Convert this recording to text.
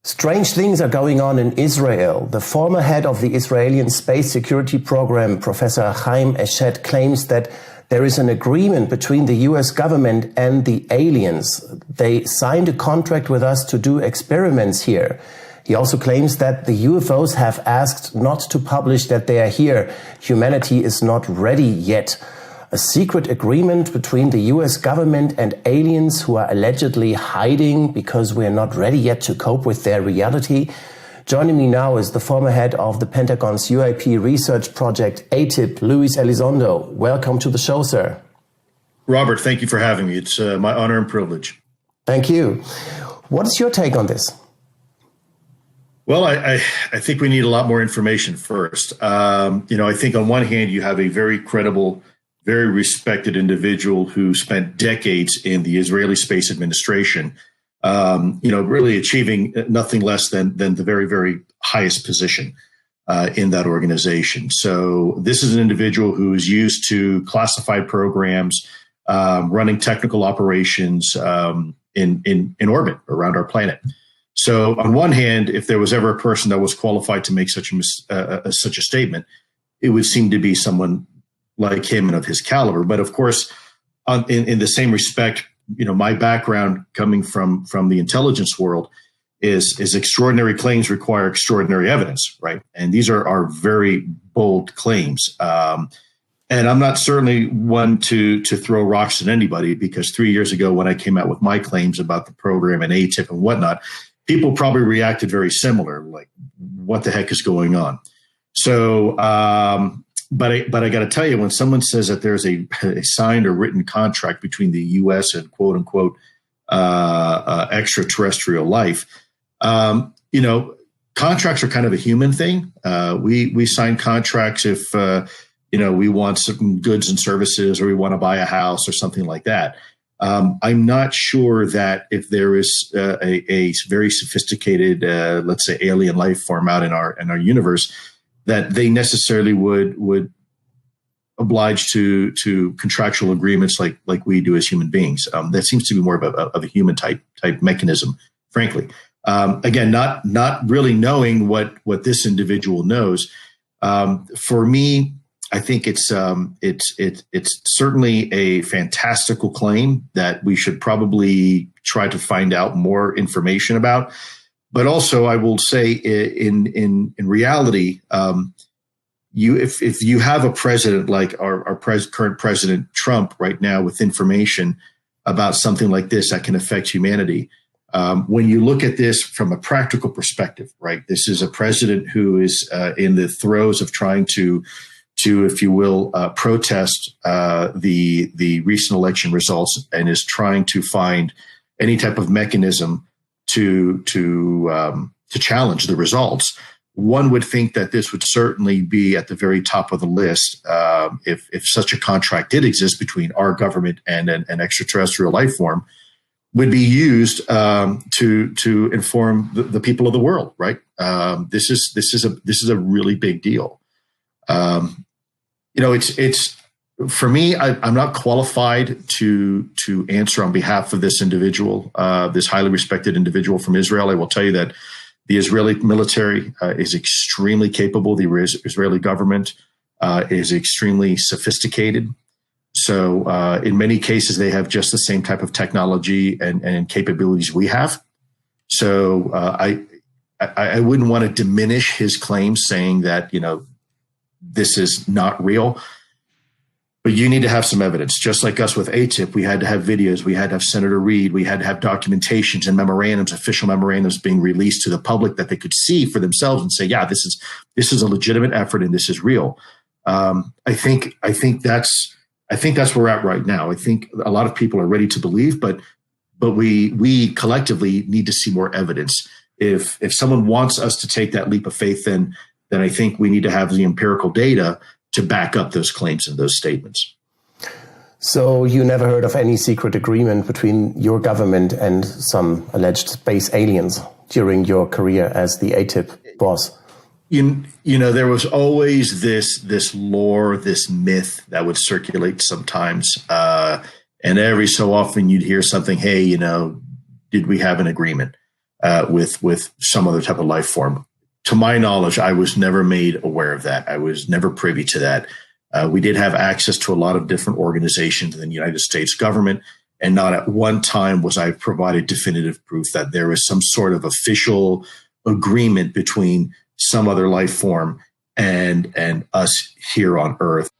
Strange things are going on in Israel. The former head of the Israeli space security program, Professor Haim Eshed, claims that there is an agreement between the US government and the aliens. They signed a contract with us to do experiments here. He also claims that the UFOs have asked not to publish that they are here. Humanity is not ready yet. A secret agreement between the US government and aliens who are allegedly hiding because we are not ready yet to cope with their reality. Joining me now is the former head of the Pentagon's UAP research project, ATIP, Luis Elizondo. Welcome to the show, sir. Robert, thank you for having me. It's my honor and privilege. Thank you. What is your take on this? Well, I think we need a lot more information first. I think on one hand, you have a very credible, very respected individual who spent decades in the Israeli Space Administration, really achieving nothing less than the very, very highest position in that organization. So this is an individual who is used to classified programs, running technical operations in orbit around our planet. So on one hand, if there was ever a person that was qualified to make such a statement, it would seem to be someone like him and of his caliber. But of course, in the same respect, my background coming from the intelligence world is extraordinary claims require extraordinary evidence, right? And these are very bold claims. And I'm not certainly one to throw rocks at anybody, because 3 years ago when I came out with my claims about the program and ATIP and whatnot, people probably reacted very similar, like, what the heck is going on? So, but I got to tell you, when someone says that there's a signed or written contract between the U.S. and quote unquote extraterrestrial life, contracts are kind of a human thing. We sign contracts if we want certain goods and services, or we want to buy a house or something like that. I'm not sure that if there is a very sophisticated, let's say, alien life form out in our universe, that they necessarily would oblige to contractual agreements like we do as human beings. That seems to be more of a human type mechanism, frankly. Again, not really knowing what this individual knows. For me, I think it's certainly a fantastical claim that we should probably try to find out more information about. But also, I will say, in reality, if you have a president like our current president Trump right now, with information about something like this that can affect humanity, when you look at this from a practical perspective, right? This is a president who is in the throes of trying to, if you will, protest the recent election results, and is trying to find any type of mechanism to challenge the results. One would think that this would certainly be at the very top of the list if such a contract did exist between our government and an extraterrestrial life form, would be used to inform the people of the world, right? This is a really big deal. It's for me, I'm not qualified to answer on behalf of this individual, this highly respected individual from Israel. I will tell you that the Israeli military is extremely capable. The Israeli government is extremely sophisticated. So in many cases, they have just the same type of technology and capabilities we have. So I wouldn't want to diminish his claims, saying that, this is not real. But you need to have some evidence. Just like us with ATIP, we had to have videos, we had to have Senator Reid, we had to have documentations and memorandums, official memorandums being released to the public that they could see for themselves and say, yeah, this is a legitimate effort and this is real. I think that's where we're at right now. I think a lot of people are ready to believe, but we collectively need to see more evidence. If someone wants us to take that leap of faith, then I think we need to have the empirical data to back up those claims and those statements. So you never heard of any secret agreement between your government and some alleged space aliens during your career as the ATIP boss? There was always this lore, this myth that would circulate sometimes. And every so often you'd hear something, hey, did we have an agreement? with some other type of life form. To my knowledge, I was never made aware of that. I was never privy to that. We did have access to a lot of different organizations in the United States government, and not at one time was I provided definitive proof that there was some sort of official agreement between some other life form and us here on Earth.